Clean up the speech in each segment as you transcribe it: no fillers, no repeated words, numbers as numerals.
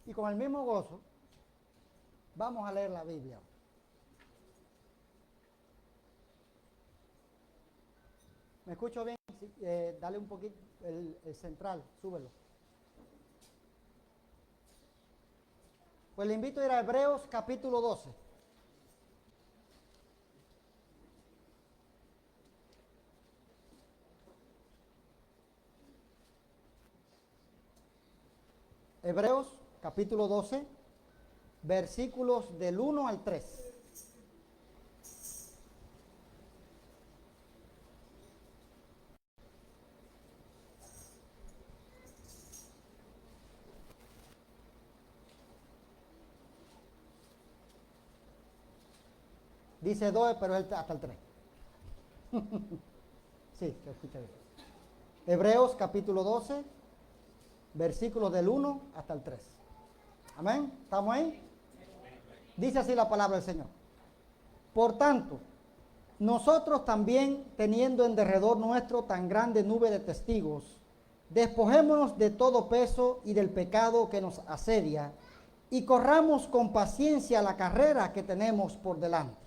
Y con el mismo gozo vamos a leer la Biblia. ¿Me escucho bien? Sí, dale un poquito el central, súbelo. Pues le invito a ir a Hebreos capítulo 12. Hebreos capítulo 12, versículos del 1 al 3. Dice 2, pero es hasta el 3. Sí, se escucha bien. Hebreos capítulo 12, versículos del 1 hasta el 3. Amén. ¿Estamos ahí? Dice así la palabra del Señor. Por tanto, nosotros también, teniendo en derredor nuestro tan grande nube de testigos, despojémonos de todo peso y del pecado que nos asedia, y corramos con paciencia la carrera que tenemos por delante.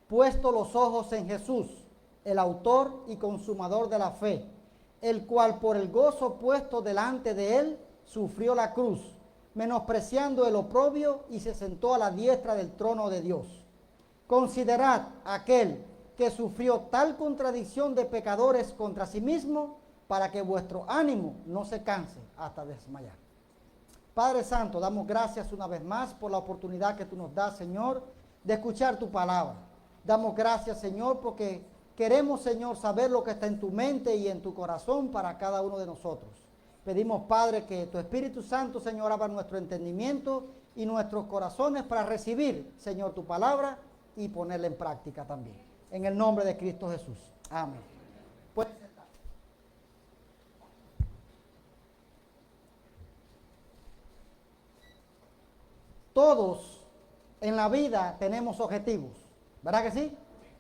Puesto los ojos en Jesús, el autor y consumador de la fe, el cual por el gozo puesto delante de él sufrió la cruz, menospreciando el oprobio, y se sentó a la diestra del trono de Dios. Considerad aquel que sufrió tal contradicción de pecadores contra sí mismo, para que vuestro ánimo no se canse hasta desmayar. Padre Santo, damos gracias una vez más por la oportunidad que tú nos das, Señor, de escuchar tu palabra. Damos gracias, Señor, porque queremos, Señor, saber lo que está en tu mente y en tu corazón para cada uno de nosotros. Pedimos, Padre, que tu Espíritu Santo, Señor, abra nuestro entendimiento y nuestros corazones para recibir, Señor, tu palabra y ponerla en práctica también. En el nombre de Cristo Jesús. Amén. Pueden sentar. Todos en la vida tenemos objetivos, ¿verdad que sí?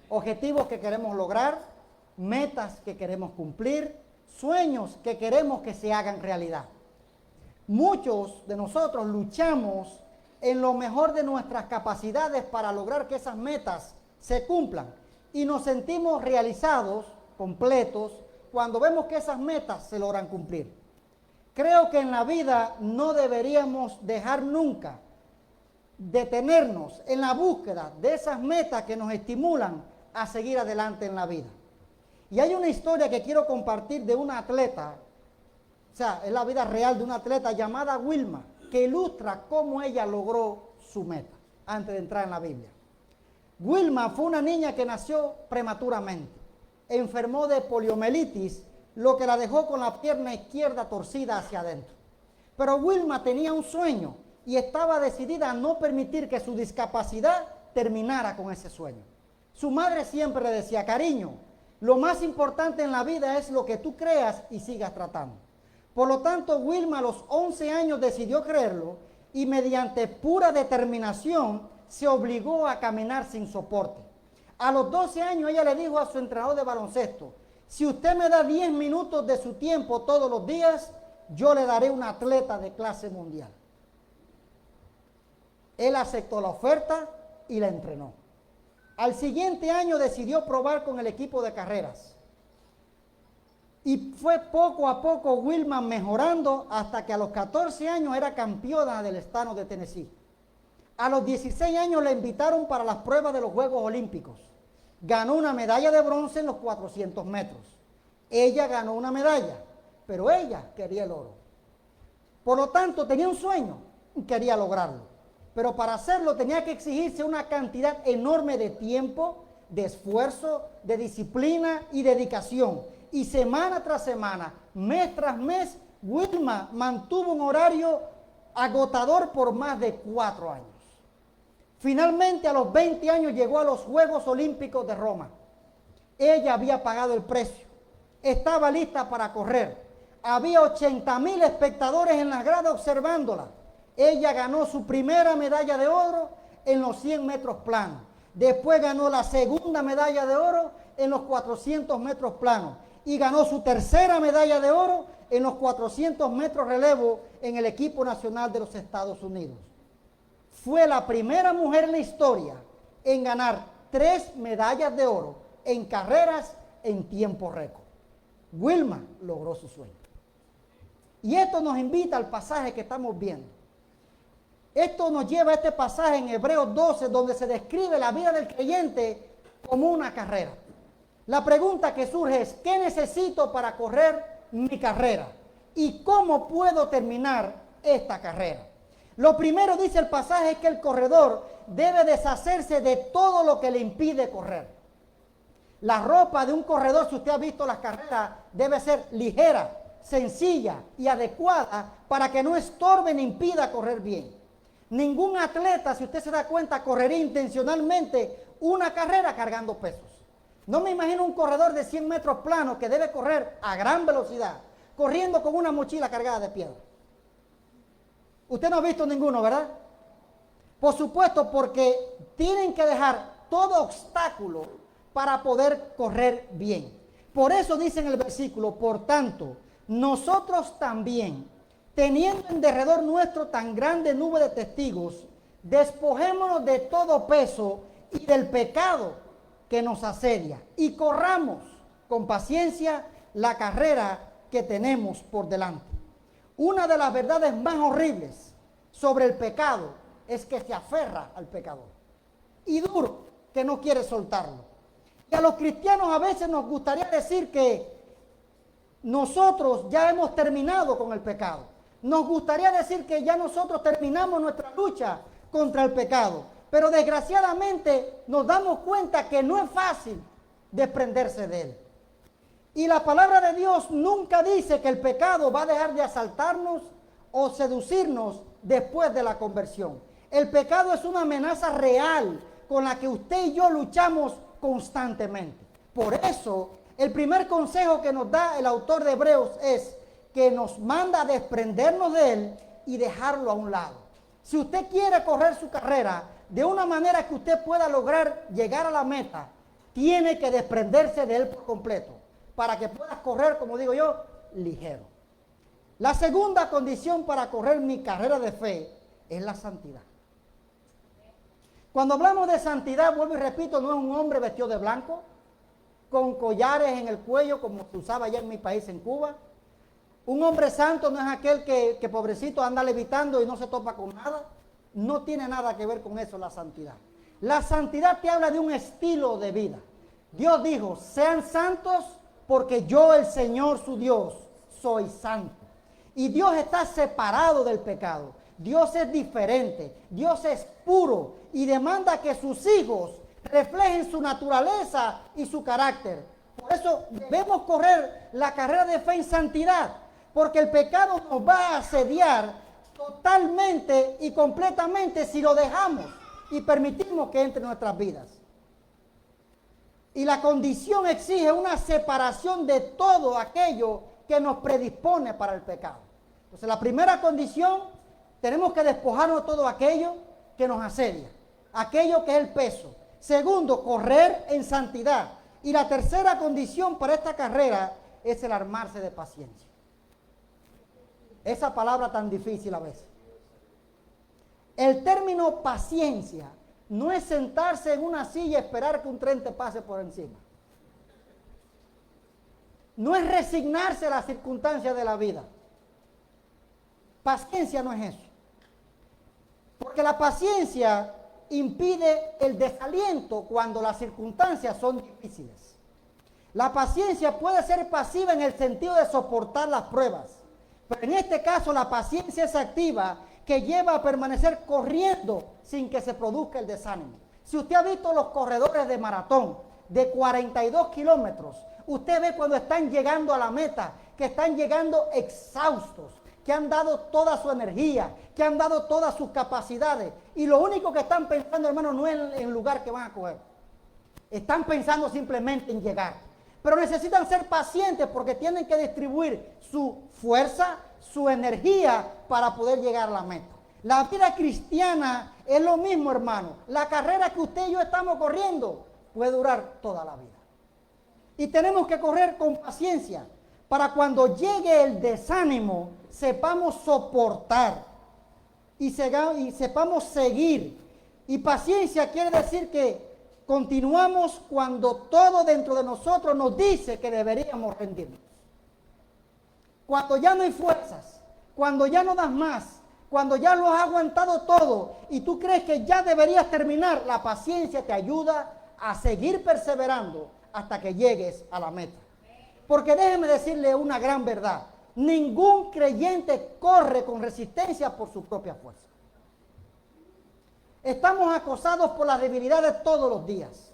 Objetivos que queremos lograr, metas que queremos cumplir, sueños que queremos que se hagan realidad. Muchos de nosotros luchamos en lo mejor de nuestras capacidades para lograr que esas metas se cumplan y nos sentimos realizados, completos, cuando vemos que esas metas se logran cumplir. Creo que en la vida no deberíamos dejar nunca detenernos en la búsqueda de esas metas que nos estimulan a seguir adelante en la vida. Y hay una historia que quiero compartir de una atleta, o sea, es la vida real de una atleta llamada Wilma, que ilustra cómo ella logró su meta antes de entrar en la Biblia. Wilma fue una niña que nació prematuramente, enfermó de poliomielitis, lo que la dejó con la pierna izquierda torcida hacia adentro. Pero Wilma tenía un sueño y estaba decidida a no permitir que su discapacidad terminara con ese sueño. Su madre siempre le decía: cariño, lo más importante en la vida es lo que tú creas y sigas tratando. Por lo tanto, Wilma a los 11 años decidió creerlo y mediante pura determinación se obligó a caminar sin soporte. A los 12 años ella le dijo a su entrenador de baloncesto: si usted me da 10 minutos de su tiempo todos los días, yo le daré una atleta de clase mundial. Él aceptó la oferta y la entrenó. Al siguiente año decidió probar con el equipo de carreras. Y fue poco a poco Wilma mejorando hasta que a los 14 años era campeona del estado de Tennessee. A los 16 años la invitaron para las pruebas de los Juegos Olímpicos. Ganó una medalla de bronce en los 400 metros. Ella ganó una medalla, pero ella quería el oro. Por lo tanto, tenía un sueño y quería lograrlo. Pero para hacerlo tenía que exigirse una cantidad enorme de tiempo, de esfuerzo, de disciplina y dedicación. Y semana tras semana, mes tras mes, Wilma mantuvo un horario agotador por más de 4 años. Finalmente, a los 20 años llegó a los Juegos Olímpicos de Roma. Ella había pagado el precio, estaba lista para correr. Había 80,000 espectadores en las gradas observándola. Ella ganó su primera medalla de oro en los 100 metros planos. Después ganó la segunda medalla de oro en los 400 metros planos. y ganó su tercera medalla de oro en los 400 metros relevo en el equipo nacional de los Estados Unidos. Fue la primera mujer en la historia en ganar 3 medallas de oro en carreras en tiempo récord. Wilma logró su sueño. Y esto nos invita al pasaje que estamos viendo. Esto nos lleva a este pasaje en Hebreos 12, donde se describe la vida del creyente como una carrera. La pregunta que surge es, ¿qué necesito para correr mi carrera? ¿Y cómo puedo terminar esta carrera? Lo primero, dice el pasaje, es que el corredor debe deshacerse de todo lo que le impide correr. La ropa de un corredor, si usted ha visto las carreras, debe ser ligera, sencilla y adecuada para que no estorbe ni impida correr bien. Ningún atleta, si usted se da cuenta, correría intencionalmente una carrera cargando pesos. No me imagino un corredor de 100 metros plano que debe correr a gran velocidad, corriendo con una mochila cargada de piedra. Usted no ha visto ninguno, ¿verdad? Por supuesto, porque tienen que dejar todo obstáculo para poder correr bien. Por eso dice en el versículo, por tanto, nosotros también, teniendo en derredor nuestro tan grande nube de testigos, despojémonos de todo peso y del pecado que nos asedia y corramos con paciencia la carrera que tenemos por delante. Una de las verdades más horribles sobre el pecado es que se aferra al pecador y duro que no quiere soltarlo. Y a los cristianos a veces nos gustaría decir que nosotros ya hemos terminado con el pecado. Nos gustaría decir que ya nosotros terminamos nuestra lucha contra el pecado. Pero desgraciadamente nos damos cuenta que no es fácil desprenderse de él. Y la palabra de Dios nunca dice que el pecado va a dejar de asaltarnos o seducirnos después de la conversión. El pecado es una amenaza real con la que usted y yo luchamos constantemente. Por eso, el primer consejo que nos da el autor de Hebreos es que nos manda a desprendernos de él y dejarlo a un lado. Si usted quiere correr su carrera de una manera que usted pueda lograr llegar a la meta, tiene que desprenderse de él por completo, para que puedas correr, como digo yo, ligero. La segunda condición para correr mi carrera de fe es la santidad. Cuando hablamos de santidad, vuelvo y repito, no es un hombre vestido de blanco, con collares en el cuello, como se usaba allá en mi país, en Cuba. Un hombre santo no es aquel que pobrecito anda levitando y no se topa con nada. No tiene nada que ver con eso la santidad. La santidad te habla de un estilo de vida. Dios dijo, sean santos porque yo, el Señor su Dios, soy santo. Y Dios está separado del pecado. Dios es diferente. Dios es puro y demanda que sus hijos reflejen su naturaleza y su carácter. Por eso debemos correr la carrera de fe en santidad, porque el pecado nos va a asediar totalmente y completamente si lo dejamos y permitimos que entre en nuestras vidas. Y la condición exige una separación de todo aquello que nos predispone para el pecado. Entonces, la primera condición, tenemos que despojarnos de todo aquello que nos asedia, aquello que es el peso. Segundo, correr en santidad. Y la tercera condición para esta carrera es el armarse de paciencia. Esa palabra tan difícil a veces. El término paciencia no es sentarse en una silla y esperar que un tren te pase por encima. No es resignarse a las circunstancias de la vida. Paciencia no es eso. Porque la paciencia impide el desaliento cuando las circunstancias son difíciles. La paciencia puede ser pasiva en el sentido de soportar las pruebas. Pero en este caso la paciencia es activa, que lleva a permanecer corriendo sin que se produzca el desánimo. Si usted ha visto los corredores de maratón de 42 kilómetros, usted ve cuando están llegando a la meta, que están llegando exhaustos, que han dado toda su energía, que han dado todas sus capacidades. Y lo único que están pensando, hermano, no es en el lugar que van a coger. Están pensando simplemente en llegar. Pero necesitan ser pacientes porque tienen que distribuir su fuerza, su energía para poder llegar a la meta. La vida cristiana es lo mismo, hermano. La carrera que usted y yo estamos corriendo puede durar toda la vida. Y tenemos que correr con paciencia para cuando llegue el desánimo, sepamos soportar y sepamos seguir. Y paciencia quiere decir que continuamos cuando todo dentro de nosotros nos dice que deberíamos rendirnos. Cuando ya no hay fuerzas, cuando ya no das más, cuando ya lo has aguantado todo y tú crees que ya deberías terminar, la paciencia te ayuda a seguir perseverando hasta que llegues a la meta. Porque déjeme decirle una gran verdad, ningún creyente corre con resistencia por su propia fuerza. Estamos acosados por las debilidades todos los días.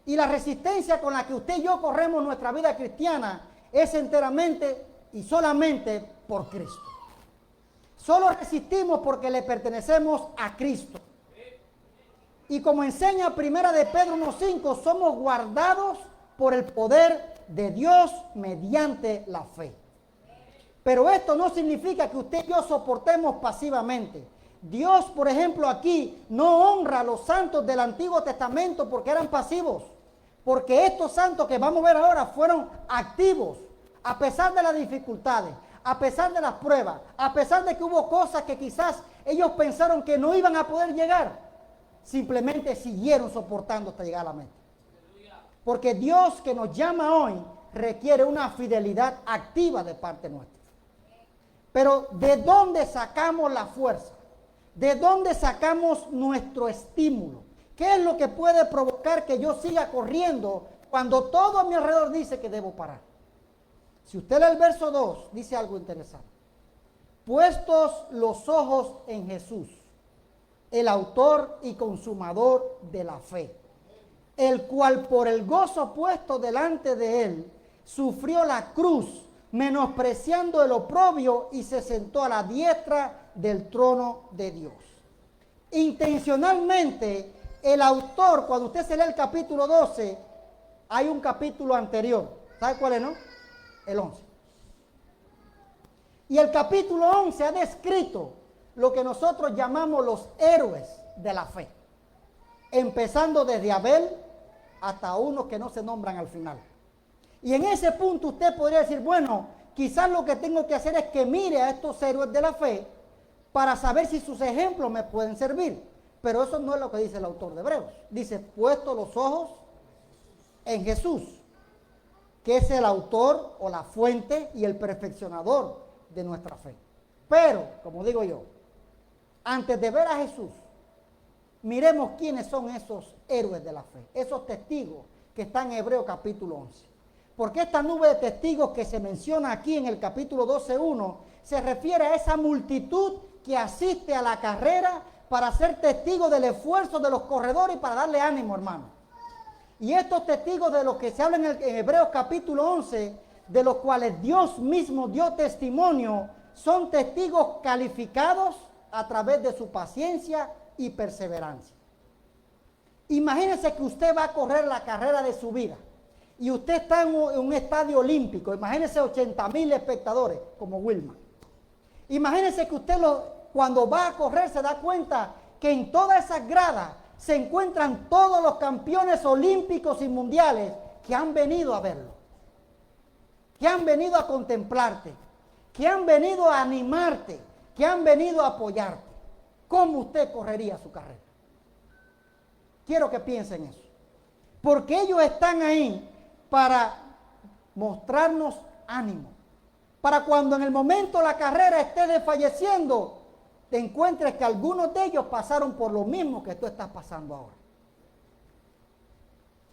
Y la resistencia con la que usted y yo corremos nuestra vida cristiana es enteramente y solamente por Cristo. Solo resistimos porque le pertenecemos a Cristo. Y como enseña Primera de Pedro 1:5, somos guardados por el poder de Dios mediante la fe. Pero esto no significa que usted y yo soportemos pasivamente. Dios, por ejemplo, aquí no honra a los santos del Antiguo Testamento porque eran pasivos. Porque estos santos que vamos a ver ahora fueron activos, a pesar de las dificultades, a pesar de las pruebas, a pesar de que hubo cosas que quizás ellos pensaron que no iban a poder llegar. Simplemente siguieron soportando hasta llegar a la meta. Porque Dios que nos llama hoy requiere una fidelidad activa de parte nuestra. Pero ¿de dónde sacamos la fuerza? ¿De dónde sacamos nuestro estímulo? ¿Qué es lo que puede provocar que yo siga corriendo cuando todo a mi alrededor dice que debo parar? Si usted lee el verso 2, dice algo interesante. Puestos los ojos en Jesús, el autor y consumador de la fe, el cual por el gozo puesto delante de él, sufrió la cruz, menospreciando el oprobio y se sentó a la diestra del trono de Dios. Intencionalmente, el autor, cuando usted se lee el capítulo 12, hay un capítulo anterior. ¿Sabe cuál es, no? El 11. Y el capítulo 11 ha descrito lo que nosotros llamamos los héroes de la fe. Empezando desde Abel hasta unos que no se nombran al final. Y en ese punto usted podría decir, bueno, quizás lo que tengo que hacer es que mire a estos héroes de la fe para saber si sus ejemplos me pueden servir. Pero eso no es lo que dice el autor de Hebreos. Dice, puesto los ojos en Jesús, que es el autor o la fuente y el perfeccionador de nuestra fe. Pero, como digo yo, antes de ver a Jesús, miremos quiénes son esos héroes de la fe, esos testigos que están en Hebreos capítulo 11. Porque esta nube de testigos que se menciona aquí en el capítulo 12:1 se refiere a esa multitud que asiste a la carrera para ser testigo del esfuerzo de los corredores y para darle ánimo, hermano. Y estos testigos de los que se habla en Hebreos capítulo 11, de los cuales Dios mismo dio testimonio, son testigos calificados a través de su paciencia y perseverancia. Imagínese que usted va a correr la carrera de su vida y usted está en un estadio olímpico. Imagínese 80,000 espectadores como Wilma. Imagínese que usted cuando va a correr se da cuenta que en todas esas gradas se encuentran todos los campeones olímpicos y mundiales que han venido a verlo, que han venido a contemplarte, que han venido a animarte, que han venido a apoyarte. ¿Cómo usted correría su carrera? Quiero que piensen eso. Porque ellos están ahí para mostrarnos ánimo. Para cuando en el momento la carrera esté desfalleciendo, te encuentres que algunos de ellos pasaron por lo mismo que tú estás pasando ahora.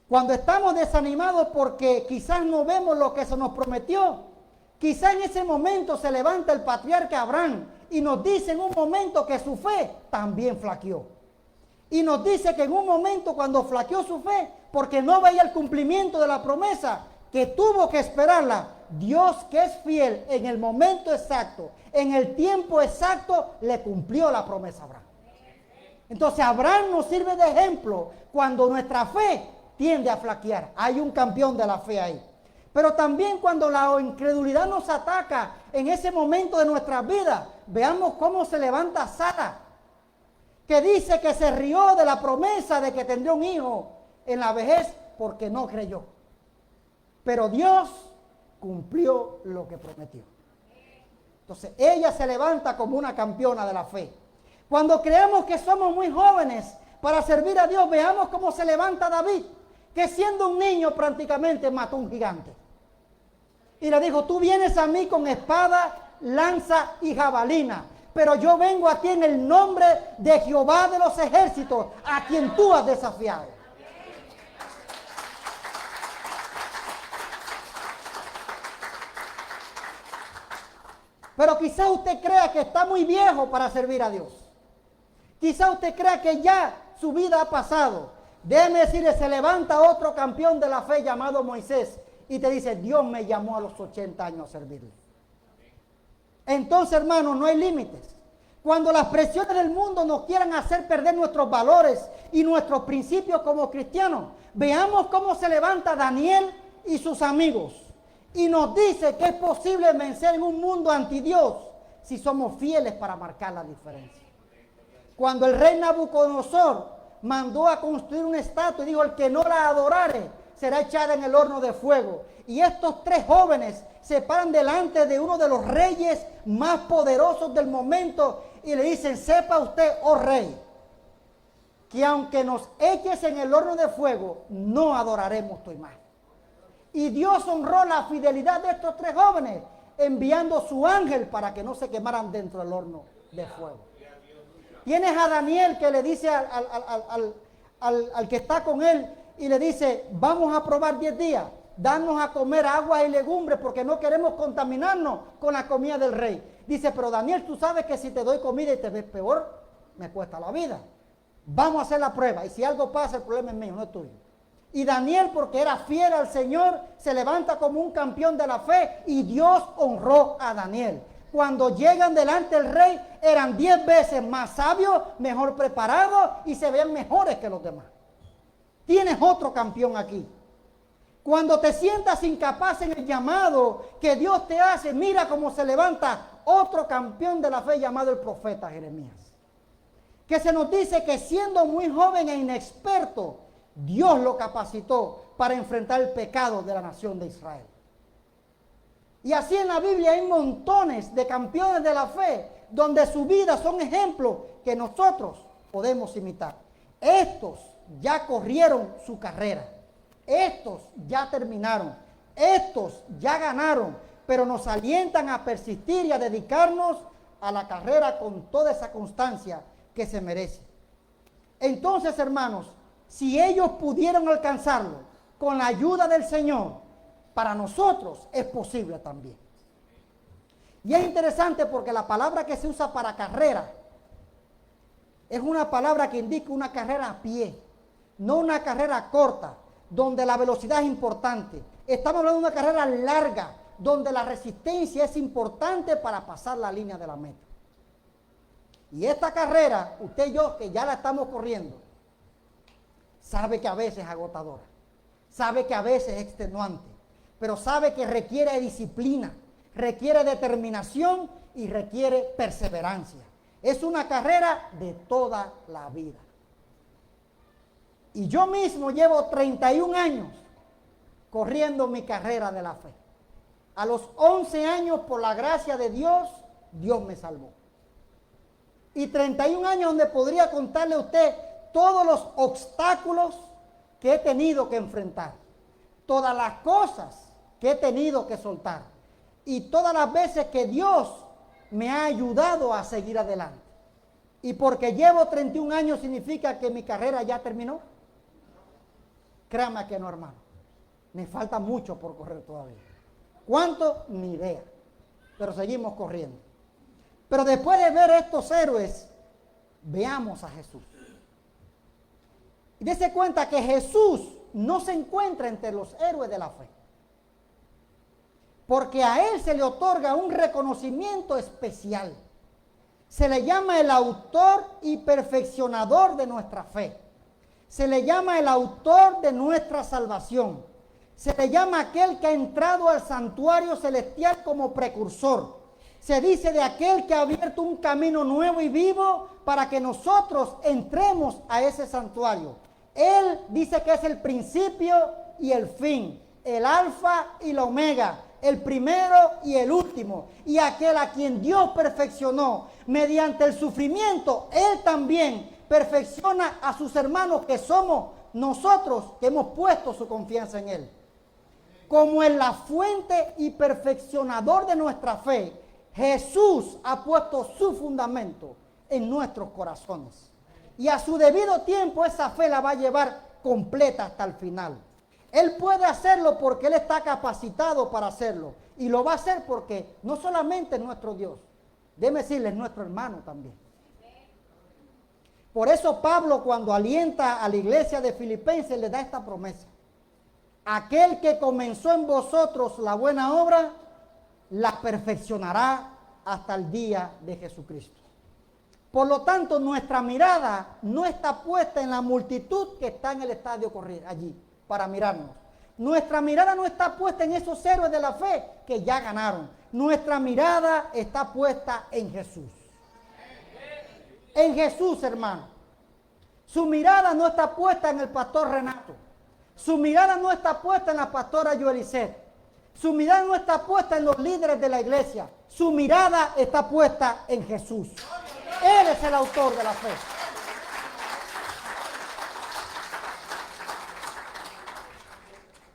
Cuando estamos desanimados porque quizás no vemos lo que se nos prometió, quizás en ese momento se levanta el patriarca Abraham y nos dice en un momento que su fe también flaqueó. Y nos dice que en un momento cuando flaqueó su fe, porque no veía el cumplimiento de la promesa, que tuvo que esperarla, Dios que es fiel en el momento exacto, en el tiempo exacto, le cumplió la promesa a Abraham. Entonces Abraham nos sirve de ejemplo cuando nuestra fe tiende a flaquear. Hay un campeón de la fe ahí. Pero también cuando la incredulidad nos ataca en ese momento de nuestra vida, veamos cómo se levanta Sara, que dice que se rió de la promesa de que tendría un hijo en la vejez porque no creyó. pero Dios cumplió lo que prometió. Entonces, ella se levanta como una campeona de la fe. Cuando creemos que somos muy jóvenes para servir a Dios, veamos cómo se levanta David, que siendo un niño prácticamente mató a un gigante. Y le dijo, tú vienes a mí con espada, lanza y jabalina, pero yo vengo a ti en el nombre de Jehová de los ejércitos, a quien tú has desafiado. Pero quizá usted crea que está muy viejo para servir a Dios. Quizá usted crea que ya su vida ha pasado. Déjeme decirle, se levanta otro campeón de la fe llamado Moisés y te dice, Dios me llamó a los 80 años a servirle. Entonces, hermanos, no hay límites. Cuando las presiones del mundo nos quieran hacer perder nuestros valores y nuestros principios como cristianos, veamos cómo se levanta Daniel y sus amigos. Y nos dice que es posible vencer en un mundo anti Dios si somos fieles para marcar la diferencia. Cuando el rey Nabucodonosor mandó a construir una estatua y dijo, el que no la adorare será echada en el horno de fuego. Y estos tres jóvenes se paran delante de uno de los reyes más poderosos del momento y le dicen, sepa usted, oh rey, que aunque nos eches en el horno de fuego, no adoraremos tu imagen. Y Dios honró la fidelidad de estos tres jóvenes, enviando su ángel para que no se quemaran dentro del horno de fuego. Tienes a Daniel que le dice al que está con él y le dice, vamos a probar 10 días, danos a comer agua y legumbres porque no queremos contaminarnos con la comida del rey. Dice, pero Daniel, tú sabes que si te doy comida y te ves peor, me cuesta la vida. Vamos a hacer la prueba y si algo pasa, el problema es mío, no es tuyo. Y Daniel, porque era fiel al Señor, se levanta como un campeón de la fe y Dios honró a Daniel. Cuando llegan delante del rey, eran 10 veces más sabios, mejor preparados y se ven mejores que los demás. Tienes otro campeón aquí. Cuando te sientas incapaz en el llamado que Dios te hace, mira cómo se levanta otro campeón de la fe llamado el profeta Jeremías. Que se nos dice que siendo muy joven e inexperto, Dios lo capacitó para enfrentar el pecado de la nación de Israel. Y así en la Biblia hay montones de campeones de la fe donde su vida son ejemplos que nosotros podemos imitar. Estos ya corrieron su carrera. Estos ya terminaron. Estos ya ganaron. Pero nos alientan a persistir y a dedicarnos a la carrera con toda esa constancia que se merece. Entonces, hermanos, si ellos pudieron alcanzarlo con la ayuda del Señor, para nosotros es posible también. Y es interesante porque la palabra que se usa para carrera es una palabra que indica una carrera a pie, no una carrera corta, donde la velocidad es importante. Estamos hablando de una carrera larga, donde la resistencia es importante para pasar la línea de la meta. Y esta carrera, usted y yo que ya la estamos corriendo, sabe que a veces es agotadora, sabe que a veces es extenuante, pero sabe que requiere disciplina, requiere determinación y requiere perseverancia. Es una carrera de toda la vida. Y yo mismo llevo 31 años corriendo mi carrera de la fe. A los 11 años, por la gracia de Dios, Dios me salvó. Y 31 años donde podría contarle a usted todos los obstáculos que he tenido que enfrentar, todas las cosas que he tenido que soltar y todas las veces que Dios me ha ayudado a seguir adelante. Y porque llevo 31 años significa que mi carrera ya terminó. Créame que no, hermano. Me falta mucho por correr todavía. ¿Cuánto? Ni idea. Pero seguimos corriendo. Pero después de ver estos héroes, veamos a Jesús. Y dése cuenta que Jesús no se encuentra entre los héroes de la fe. Porque a Él se le otorga un reconocimiento especial. Se le llama el autor y perfeccionador de nuestra fe. Se le llama el autor de nuestra salvación. Se le llama aquel que ha entrado al santuario celestial como precursor. Se dice de aquel que ha abierto un camino nuevo y vivo para que nosotros entremos a ese santuario. Él dice que es el principio y el fin, el alfa y la omega, el primero y el último, y aquel a quien Dios perfeccionó mediante el sufrimiento, Él también perfecciona a sus hermanos que somos nosotros que hemos puesto su confianza en Él. Como en la fuente y perfeccionador de nuestra fe, Jesús ha puesto su fundamento en nuestros corazones. Y a su debido tiempo esa fe la va a llevar completa hasta el final. Él puede hacerlo porque Él está capacitado para hacerlo. Y lo va a hacer porque no solamente es nuestro Dios, déjeme decirle, es nuestro hermano también. Por eso Pablo, cuando alienta a la iglesia de Filipenses, le da esta promesa. Aquel que comenzó en vosotros la buena obra, la perfeccionará hasta el día de Jesucristo. Por lo tanto, nuestra mirada no está puesta en la multitud que está en el estadio correr allí para mirarnos. Nuestra mirada no está puesta en esos héroes de la fe que ya ganaron. Nuestra mirada está puesta en Jesús. En Jesús, hermano. Su mirada no está puesta en el pastor Renato. Su mirada no está puesta en la pastora Yoelisette. Su mirada no está puesta en los líderes de la iglesia. Su mirada está puesta en Jesús. Él es el autor de la fe.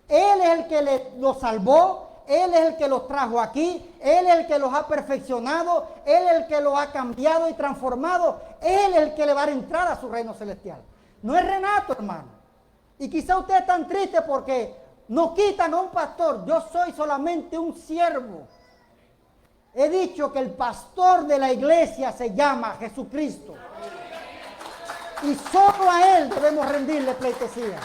Él es el que los salvó. Él es el que los trajo aquí. Él es el que los ha perfeccionado. Él es el que los ha cambiado y transformado. Él es el que le va a dar entrada a su reino celestial. No es Renato, hermano. Y quizá usted es tan triste porque nos quitan a un pastor. Yo soy solamente un siervo. He dicho que el pastor de la iglesia se llama Jesucristo. Y solo a Él debemos rendirle pleitesía.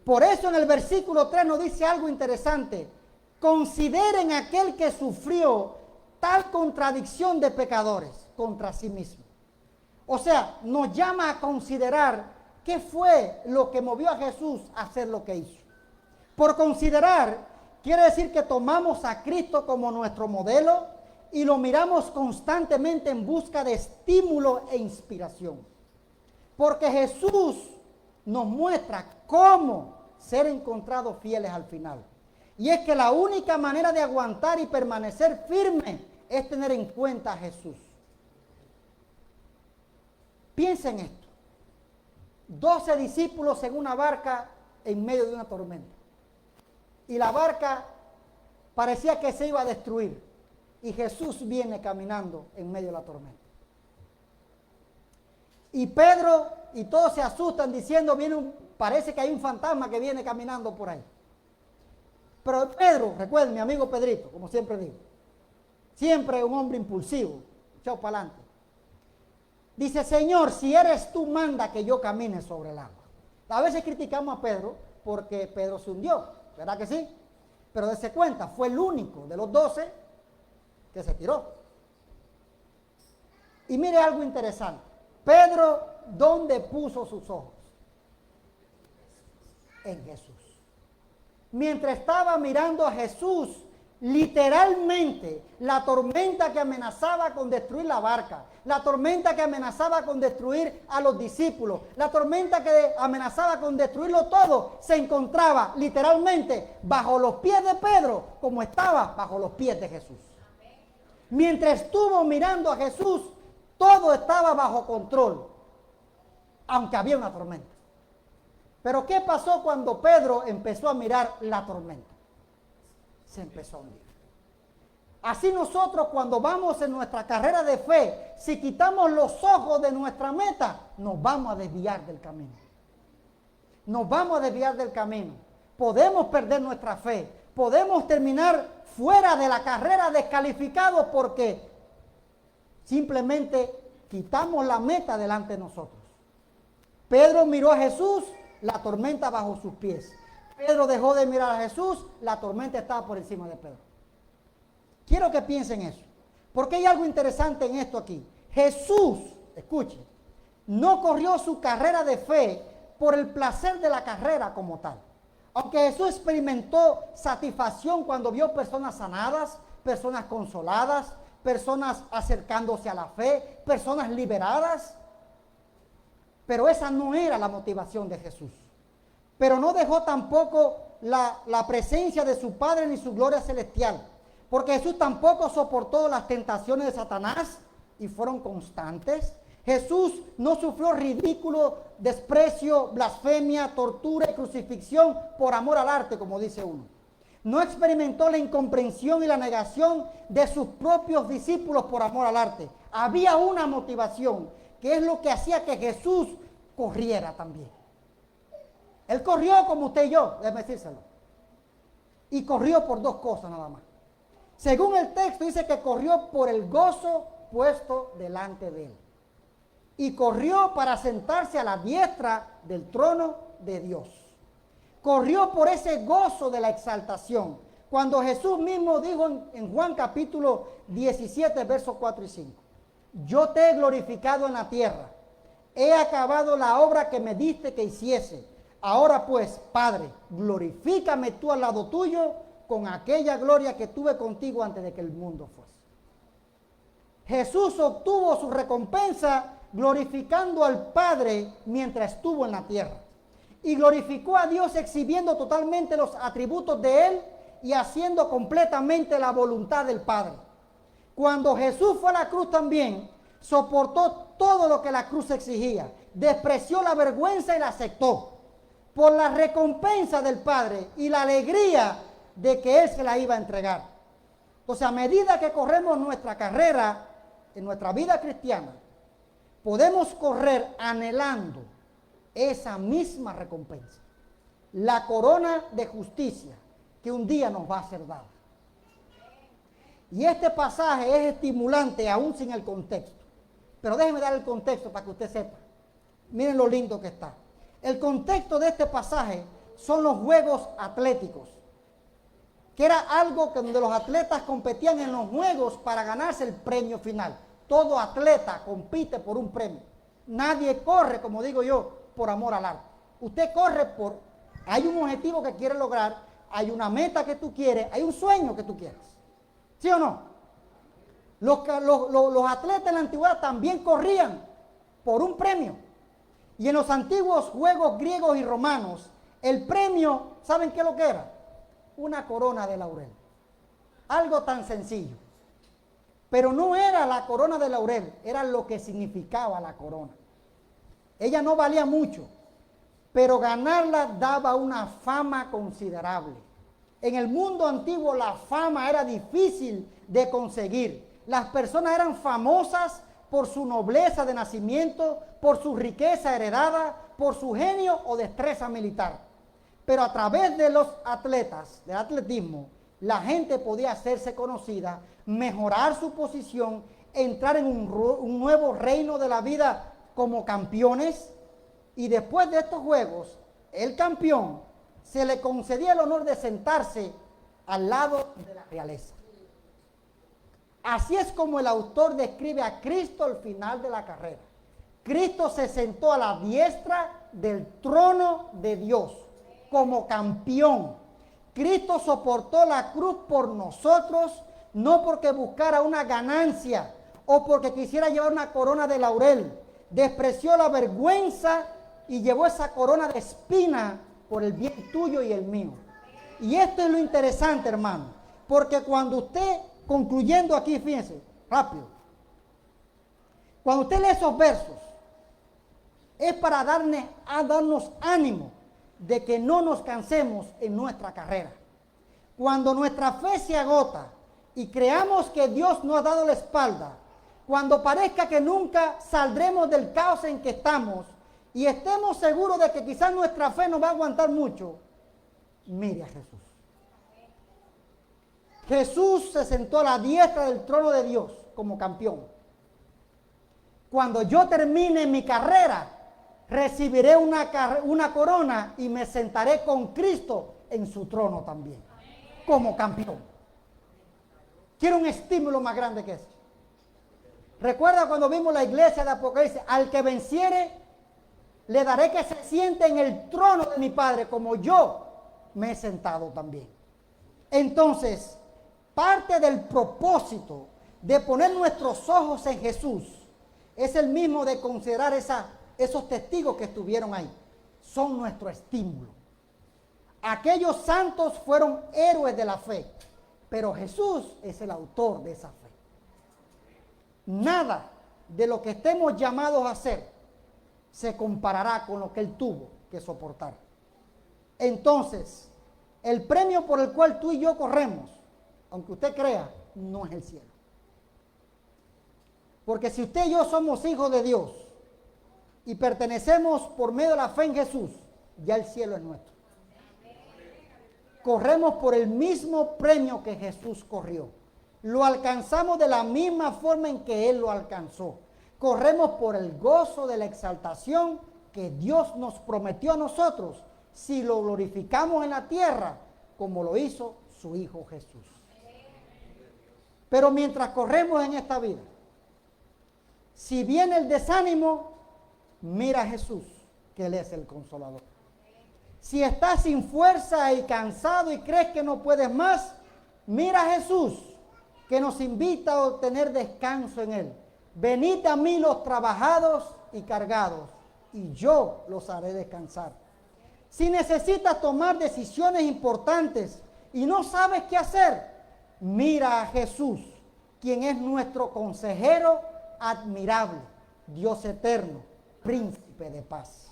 Por eso en el versículo 3 nos dice algo interesante. Consideren aquel que sufrió tal contradicción de pecadores contra sí mismo. O sea, nos llama a considerar qué fue lo que movió a Jesús a hacer lo que hizo. Por considerar, quiere decir que tomamos a Cristo como nuestro modelo y lo miramos constantemente en busca de estímulo e inspiración. Porque Jesús nos muestra cómo ser encontrados fieles al final. Y es que la única manera de aguantar y permanecer firme es tener en cuenta a Jesús. Piensen en esto. 12 discípulos en una barca en medio de una tormenta. Y la barca parecía que se iba a destruir. Y Jesús viene caminando en medio de la tormenta. Y Pedro y todos se asustan diciendo, parece que hay un fantasma que viene caminando por ahí. Pero Pedro, recuerden, mi amigo Pedrito, como siempre digo, siempre un hombre impulsivo, echado para adelante. Dice, Señor, si eres tú, manda que yo camine sobre el agua. A veces criticamos a Pedro porque Pedro se hundió, ¿verdad que sí? Pero dése cuenta, fue el único de los 12 que se tiró. Y mire algo interesante. Pedro, ¿dónde puso sus ojos? En Jesús. Mientras estaba mirando a Jesús, literalmente, la tormenta que amenazaba con destruir la barca, la tormenta que amenazaba con destruir a los discípulos, la tormenta que amenazaba con destruirlo todo, se encontraba literalmente bajo los pies de Pedro, como estaba bajo los pies de Jesús. Mientras estuvo mirando a Jesús, todo estaba bajo control, aunque había una tormenta. Pero ¿qué pasó cuando Pedro empezó a mirar la tormenta? Se empezó a hundir. Así nosotros cuando vamos en nuestra carrera de fe, si quitamos los ojos de nuestra meta, nos vamos a desviar del camino. Nos vamos a desviar del camino. Podemos perder nuestra fe. Podemos terminar fuera de la carrera descalificados porque simplemente quitamos la meta delante de nosotros. Pedro miró a Jesús, la tormenta bajo sus pies. Pedro dejó de mirar a Jesús, la tormenta estaba por encima de Pedro. Quiero que piensen eso, porque hay algo interesante en esto aquí. Jesús, escuchen, no corrió su carrera de fe por el placer de la carrera como tal. Aunque Jesús experimentó satisfacción cuando vio personas sanadas, personas consoladas, personas acercándose a la fe, personas liberadas, pero esa no era la motivación de Jesús. pero no dejó tampoco la presencia de su Padre ni su gloria celestial, porque Jesús tampoco soportó las tentaciones de Satanás y fueron constantes. Jesús no sufrió ridículo, desprecio, blasfemia, tortura y crucifixión por amor al arte, como dice uno. No experimentó la incomprensión y la negación de sus propios discípulos por amor al arte. Había una motivación, que es lo que hacía que Jesús corriera también. Él corrió como usted y yo, déjeme decírselo. Y corrió por dos cosas nada más. Según el texto dice que corrió por el gozo puesto delante de él. Y corrió para sentarse a la diestra del trono de Dios. Corrió por ese gozo de la exaltación. Cuando Jesús mismo dijo en Juan capítulo 17, versos 4 y 5. Yo te he glorificado en la tierra. He acabado la obra que me diste que hiciese. Ahora pues, Padre, glorifícame tú al lado tuyo con aquella gloria que tuve contigo antes de que el mundo fuese. Jesús obtuvo su recompensa glorificando al Padre mientras estuvo en la tierra. Y glorificó a Dios exhibiendo totalmente los atributos de Él y haciendo completamente la voluntad del Padre. Cuando Jesús fue a la cruz también, soportó todo lo que la cruz exigía. Despreció la vergüenza y la aceptó por la recompensa del Padre y la alegría de que Él se la iba a entregar. Entonces, a medida que corremos nuestra carrera en nuestra vida cristiana, podemos correr anhelando esa misma recompensa, la corona de justicia que un día nos va a ser dada. Y este pasaje es estimulante aún sin el contexto. Pero déjeme dar el contexto para que usted sepa. Miren lo lindo que está. El contexto de este pasaje son los Juegos Atléticos, que era algo que donde los atletas competían en los Juegos para ganarse el premio final. Todo atleta compite por un premio. Nadie corre, como digo yo, por amor al arte. Usted corre hay un objetivo que quiere lograr, hay una meta que tú quieres, hay un sueño que tú quieres. ¿Sí o no? Los atletas en la antigüedad también corrían por un premio. Y en los antiguos juegos griegos y romanos, el premio, ¿saben qué es lo que era? Una corona de laurel. Algo tan sencillo. Pero no era la corona de laurel, era lo que significaba la corona. Ella no valía mucho, pero ganarla daba una fama considerable. En el mundo antiguo la fama era difícil de conseguir. Las personas eran famosas por su nobleza de nacimiento, por su riqueza heredada, por su genio o destreza militar. Pero a través de los atletas, del atletismo, la gente podía hacerse conocida, mejorar su posición, entrar en un nuevo reino de la vida como campeones. Y después de estos juegos, el campeón se le concedía el honor de sentarse al lado de la realeza. Así es como el autor describe a Cristo al final de la carrera. Cristo se sentó a la diestra del trono de Dios como campeón. Cristo soportó la cruz por nosotros, no porque buscara una ganancia o porque quisiera llevar una corona de laurel. Despreció la vergüenza y llevó esa corona de espina por el bien tuyo y el mío. Y esto es lo interesante, hermano, porque cuando usted, concluyendo aquí, fíjense, rápido, cuando usted lee esos versos, es para darnos ánimo de que no nos cansemos en nuestra carrera. Cuando nuestra fe se agota y creamos que Dios nos ha dado la espalda, cuando parezca que nunca saldremos del caos en que estamos y estemos seguros de que quizás nuestra fe no va a aguantar mucho, mire a Jesús. Jesús se sentó a la diestra del trono de Dios como campeón. Cuando yo termine mi carrera, recibiré una corona y me sentaré con Cristo en su trono también, como campeón. Quiero un estímulo más grande que eso. Recuerda cuando vimos la iglesia de Apocalipsis, al que venciere, le daré que se siente en el trono de mi Padre, como yo me he sentado también. Entonces, parte del propósito de poner nuestros ojos en Jesús es el mismo de considerar esos testigos que estuvieron ahí. Son nuestro estímulo. Aquellos santos fueron héroes de la fe, pero Jesús es el autor de esa fe. Nada de lo que estemos llamados a hacer se comparará con lo que Él tuvo que soportar. Entonces, el premio por el cual tú y yo corremos, aunque usted crea, no es el cielo. Porque si usted y yo somos hijos de Dios y pertenecemos por medio de la fe en Jesús, ya el cielo es nuestro. Corremos por el mismo premio que Jesús corrió. Lo alcanzamos de la misma forma en que Él lo alcanzó. Corremos por el gozo de la exaltación que Dios nos prometió a nosotros si lo glorificamos en la tierra como lo hizo su Hijo Jesús. Pero mientras corremos en esta vida, si viene el desánimo, mira a Jesús, que Él es el consolador. Si estás sin fuerza y cansado y crees que no puedes más, mira a Jesús, que nos invita a obtener descanso en Él. Venid a mí los trabajados y cargados, y yo los haré descansar. Si necesitas tomar decisiones importantes y no sabes qué hacer, mira a Jesús, quien es nuestro consejero admirable, Dios eterno, príncipe de paz.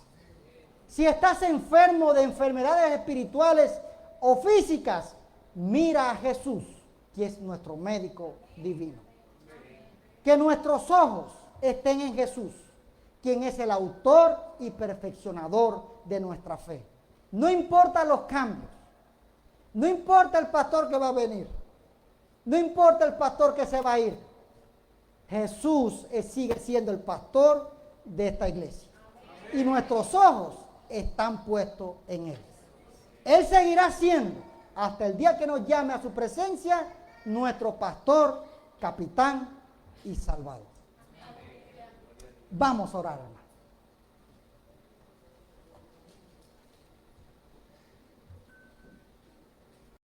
Si estás enfermo de enfermedades espirituales o físicas, mira a Jesús, que es nuestro médico divino. Que nuestros ojos estén en Jesús, quien es el autor y perfeccionador de nuestra fe. No importa los cambios, no importa el pastor que va a venir, no importa el pastor que se va a ir. Jesús sigue siendo el pastor de esta iglesia. Y nuestros ojos están puestos en Él. Él seguirá siendo, hasta el día que nos llame a su presencia, nuestro pastor, capitán y salvador. Vamos a orar, hermano.